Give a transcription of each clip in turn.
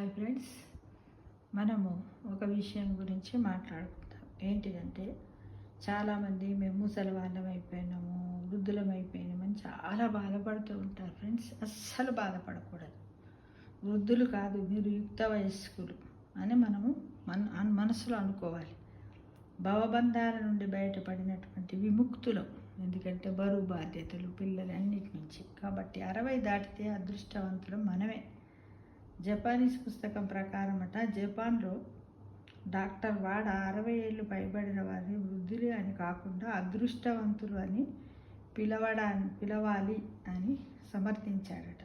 Hi friends, మనము ఒక విషయం గురించి మాట్లాడుకుంటాం. ఏంటిదంటే, చాలామంది మేము ముసలి వాళ్ళం అయిపోయినాము, వృద్ధులం అయిపోయినామని చాలా బాధపడుతూ ఉంటారు. ఫ్రెండ్స్, అస్సలు బాధపడకూడదు. వృద్ధులు కాదు, మీరు యుక్త వయస్కులు అని మనము మనసులో అనుకోవాలి. భవబంధాల నుండి బయటపడినటువంటి విముక్తులం. ఎందుకంటే బరువు బాధ్యతలు, పిల్లలు అన్నిటి నుంచి. కాబట్టి 60 దాటితే అదృష్టవంతులం మనమే. జపానీస్ పుస్తకం ప్రకారం జపాన్లో డాక్టర్ వాడ 60 ఏళ్ళు పైబడిన వారిని వృద్ధులు అని కాకుండా అదృష్టవంతులు అని పిలవాలి అని సమర్థించాడట.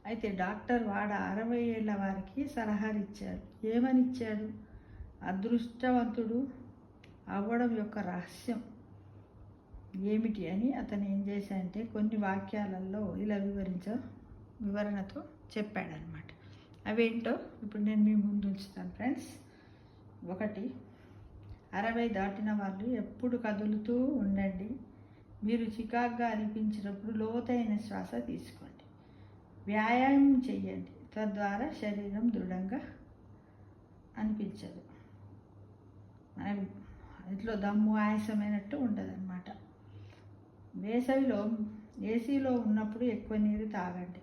అయితే డాక్టర్ వాడ 60 ఏళ్ళ వారికి సలహాలు ఇచ్చాడు. ఏమని ఇచ్చాడు? అదృష్టవంతుడు అవ్వడం యొక్క రహస్యం ఏమిటి అని అతను ఏం చేశాడంటే కొన్ని వాక్యాలలో ఇలా వివరణతో చెప్పాడనమాట. అవేంటో ఇప్పుడు నేను మీ ముందు ఉంచుతాను ఫ్రెండ్స్. 1, 60 దాటిన వాళ్ళు ఎప్పుడు కదులుతూ ఉండండి. మీరు చికాగ్గా అనిపించినప్పుడు లోతైన శ్వాస తీసుకోండి. వ్యాయామం చెయ్యండి, తద్వారా శరీరం దృఢంగా అనిపించదు. ఇంట్లో దమ్ము ఆయాసమైనట్టు ఉండదు అనమాట. వేసవిలో ఏసీలో ఉన్నప్పుడు ఎక్కువ నీరు తాగండి.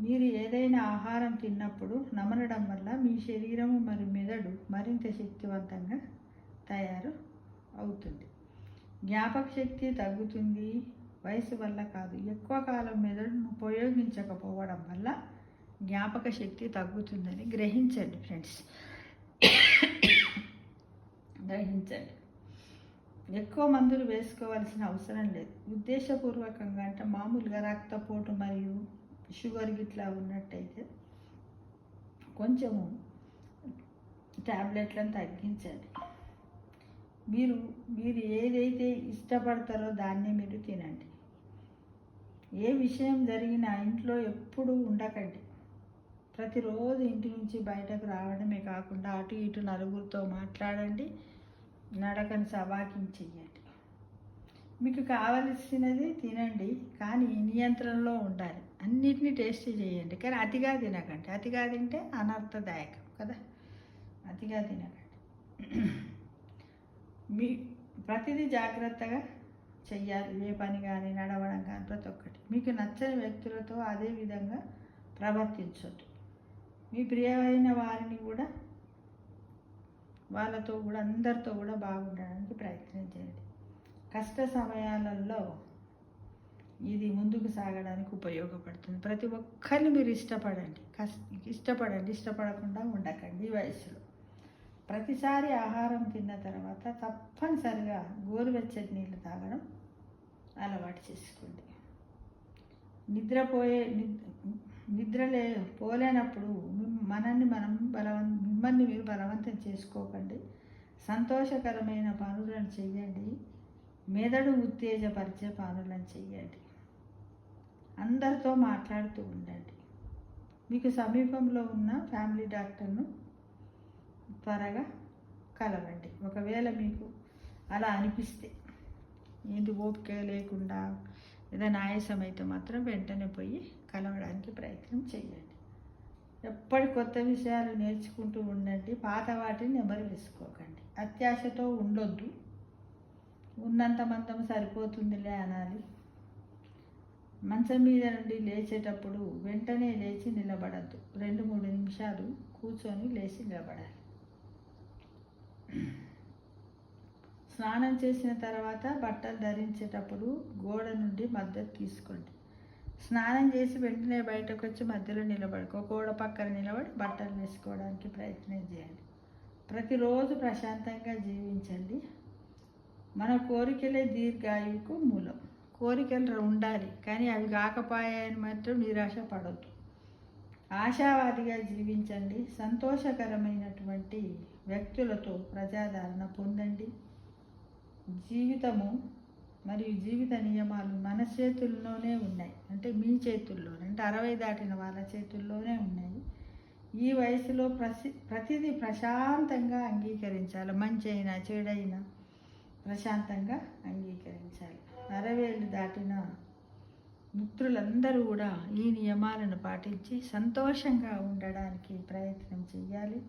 మీరు ఏదైనా ఆహారం తిన్నప్పుడు నమలడం వల్ల మీ శరీరము మరియు మెదడు మరింత శక్తివంతంగా తయారు అవుతుంది. జ్ఞాపక శక్తి తగ్గుతుంది, వయసు వల్ల కాదు. ఎక్కువ కాలం మెదడును ఉపయోగించకపోవడం వల్ల జ్ఞాపక శక్తి తగ్గుతుందని గ్రహించండి ఫ్రెండ్స్. గ్రహించండి. ఎక్కువ మందులు వేసుకోవాల్సిన అవసరం లేదు. ఉద్దేశపూర్వకంగా అంటే మామూలుగా రక్తపోటు మరియు షుగర్ గిట్లా ఉన్నట్టయితే కొంచెము ట్యాబ్లెట్లను తగ్గించండి. మీరు ఏదైతే ఇష్టపడతారో దాన్ని మీరు తినండి. ఏ విషయం జరిగినా ఇంట్లో ఎప్పుడూ ఉండకండి. ప్రతిరోజు ఇంటి నుంచి బయటకు రావడమే కాకుండా అటు ఇటు నలుగురితో మాట్లాడండి, నడకను సవాకించేయండి. మీకు కావలసినది తినండి, కానీ నియంత్రణలో ఉండాలి. అన్నిటినీ టేస్ట్ చేయండి, కానీ అతిగా తినకండి. అతిగా తింటే అనర్థదాయకం కదా. అతిగా తినకండి. మీ ప్రతిదీ జాగ్రత్తగా చెయ్యాలి. ఏ పని కానీ, నడవడం కానీ, ప్రతి ఒక్కటి. మీకు నచ్చని వ్యక్తులతో అదే విధంగా ప్రవర్తించొద్దు. మీ ప్రియమైన వారిని కూడా వాళ్ళతో కూడా అందరితో కూడా బాగుండడానికి ప్రయత్నం చేయండి. కష్ట సమయాలలో ఇది ముందుకు సాగడానికి ఉపయోగపడుతుంది. ప్రతి ఒక్కరిని మీరు ఇష్టపడండి. ఇష్టపడకుండా ఉండకండి. ఈ వయసులో ప్రతిసారి ఆహారం తిన్న తర్వాత తప్పనిసరిగా గోరువెచ్చని నీళ్ళు తాగడం అలవాటు చేసుకోండి. పోలేనప్పుడు మిమ్మల్ని మీరు బలవంతం చేసుకోకండి. సంతోషకరమైన పనులను చెయ్యండి. మెదడు ఉత్తేజపరిచే పనులను చెయ్యండి. అందరితో మాట్లాడుతూ ఉండండి. మీకు సమీపంలో ఉన్న ఫ్యామిలీ డాక్టర్ను త్వరగా కలవండి. ఒకవేళ మీకు అలా అనిపిస్తే, ఏంటి ఓపిక లేకుండా ఏదైనా ఆయాసం అయితే మాత్రం వెంటనే పోయి కలవడానికి ప్రయత్నం చేయండి. ఎప్పటి కొత్త విషయాలు నేర్చుకుంటూ ఉండండి. పాత వాటిని నెమరు వేసుకోకండి. అత్యాశతో ఉండొద్దు. ఉన్నంత మందం సరిపోతుందిలే అనాలి. మంచం మీద నుండి లేచేటప్పుడు వెంటనే లేచి నిలబడద్దు. 2-3 నిమిషాలు కూర్చొని లేచి నిలబడాలి. స్నానం చేసిన తర్వాత బట్టలు ధరించేటప్పుడు గోడ నుండి మద్దతు తీసుకోండి. స్నానం చేసి వెంటనే బయటకు వచ్చి మధ్యలో గోడ పక్కన నిలబడి బట్టలు వేసుకోవడానికి ప్రయత్నం చేయండి. ప్రతిరోజు ప్రశాంతంగా జీవించండి. మన కోరికలే దీర్ఘాయువుకు మూలం. కోరికలు ఉండాలి, కానీ అవి కాకపోయాయని మాత్రం నిరాశ పడొద్దు. ఆశావాదిగా జీవించండి. సంతోషకరమైనటువంటి వ్యక్తులతో ప్రజాదరణ పొందండి. జీవితము మరియు జీవిత నియమాలు మన చేతుల్లోనే ఉన్నాయి. అంటే మీ చేతుల్లోనే, అంటే 60 దాటిన వాళ్ళ చేతుల్లోనే ఉన్నాయి. ఈ వయసులో ప్రతిదీ ప్రశాంతంగా అంగీకరించాలి. మంచి అయినా చెడైనా ప్రశాంతంగా అంగీకరించాలి. 60 ఏళ్ళు దాటిన మిత్రులందరూ కూడా ఈ నియమాలను పాటించి సంతోషంగా ఉండడానికి ప్రయత్నం చేయాలి.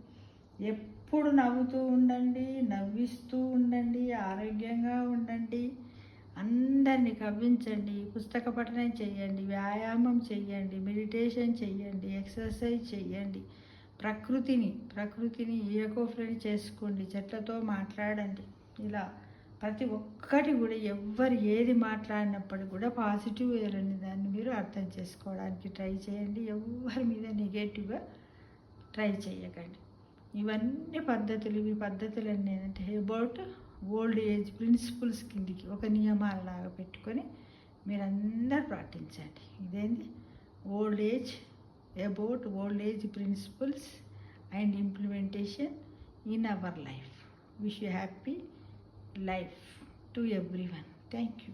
ఎప్పుడు నవ్వుతూ ఉండండి, నవ్విస్తూ ఉండండి, ఆరోగ్యంగా ఉండండి, అందరినీ కవ్వించండి, పుస్తక పఠనం చేయండి, వ్యాయామం చేయండి, మెడిటేషన్ చేయండి, ఎక్సర్సైజ్ చేయండి, ప్రకృతిని ఈకో ఫ్రెండ్ చేసుకోండి, చెట్లతో మాట్లాడండి. ఇలా ప్రతి ఒక్కటి కూడా ఎవ్వరు ఏది మాట్లాడినప్పుడు కూడా పాజిటివ్ వేరని దాన్ని మీరు అర్థం చేసుకోవడానికి ట్రై చేయండి. ఎవరి మీద నెగటివ్గా ట్రై చేయకండి. ఇవన్నీ పద్ధతులు. ఇవి పద్ధతులు అన్నీ ఏంటంటే అబౌట్ ఓల్డ్ ఏజ్ ప్రిన్సిపల్స్ కిందికి ఒక నియమాలలాగా పెట్టుకొని మీరందరూ పాటించండి. ఇదేంటి about old age principles and implementation in our life. Wish you happy life to everyone. Thank you.